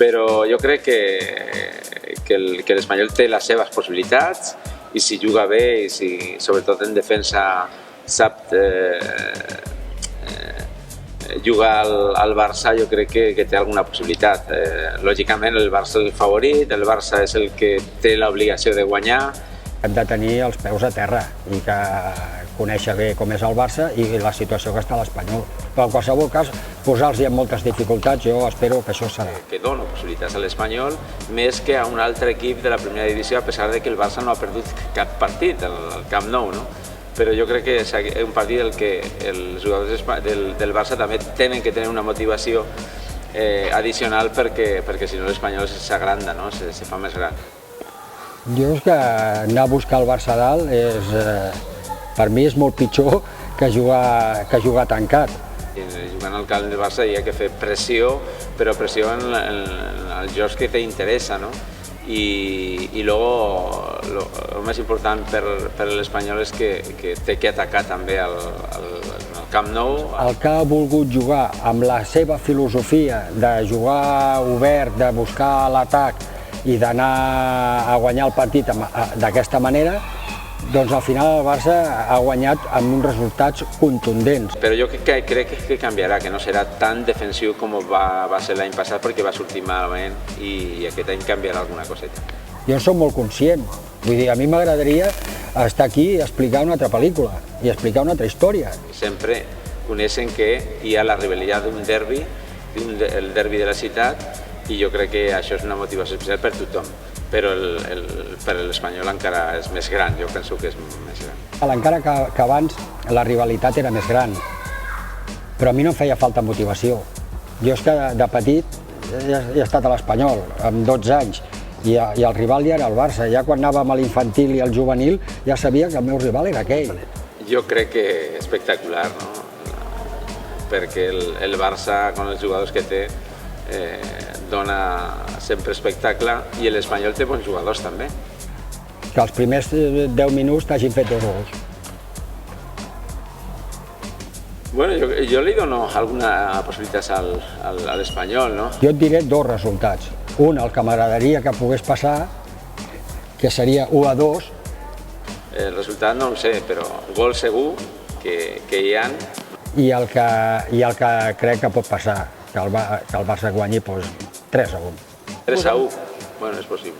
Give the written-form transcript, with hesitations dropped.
però jo crec que l'Espanyol té les seves possibilitats i si juga bé i si sobretot en defensa sap jugar al Barça, jo crec que té alguna possibilitat. Lògicament el Barça és el favorit, el Barça és el que té l'obligació de guanyar. Hem de tenir els peus a terra i que conèixer bé com és el Barça i la situació que està l'Espanyol. Però en qualsevol cas, posar-los en moltes dificultats, jo espero que això serà. Que dona possibilitats a l'Espanyol més que a un altre equip de la primera divisió, a pesar de que el Barça no ha perdut cap partit al Camp Nou, no? Però jo crec que és un partit en què els jugadors del Barça també tenen que tenir una motivació addicional perquè si no l'Espanyol s'agranda, no? Se fa més gran. Jo és que anar a buscar el Barça a dalt per mi és molt pitjor que jugar tancat. Jugant al camp del Barça hi ha que fer pressió, però pressió en els jocs que t'interessa, no? I luego el més important per l'Espanyol és que té que atacar també al Camp Nou. El que ha volgut jugar amb la seva filosofia de jugar obert, de buscar l'atac i d'anar a guanyar el partit d'aquesta manera, doncs al final el Barça ha guanyat amb uns resultats contundents. Però jo crec que canviarà, que no serà tan defensiu com va ser l'any passat perquè va sortir malament i aquest any canviarà alguna coseta. Jo en soc molt conscient, vull dir, a mi m'agradaria estar aquí i explicar una altra pel·lícula i explicar una altra història. Sempre coneixen que hi ha la rivalitat d'un derbi, el derbi de la ciutat, i jo crec que això és una motivació especial per tothom, però per l'Espanyol encara és més gran, jo penso que és més gran. Encara que abans la rivalitat era més gran, però a mi no em feia falta motivació. Jo és que de petit he estat a l'Espanyol, amb 12 anys, i el rival ja era el Barça. Ja quan anàvem a l'infantil i al juvenil ja sabia que el meu rival era aquell. Jo crec que espectacular, no? Perquè el Barça, amb els jugadors que té, dona sempre espectacle i l'Espanyol té bons jugadors també. Que els primers 10 minuts t'hagin fet 2 gols. Bueno, jo li dono alguna possibilitat a l'Espanyol, no? Jo et diré 2 resultats. Un, el que m'agradaria que pogués passar, que seria 1-2. El resultat no ho sé, però gol segur que hi ha. I el que crec que pot passar, que el Barça guanyi 3-1. 3-1, bueno, és possible.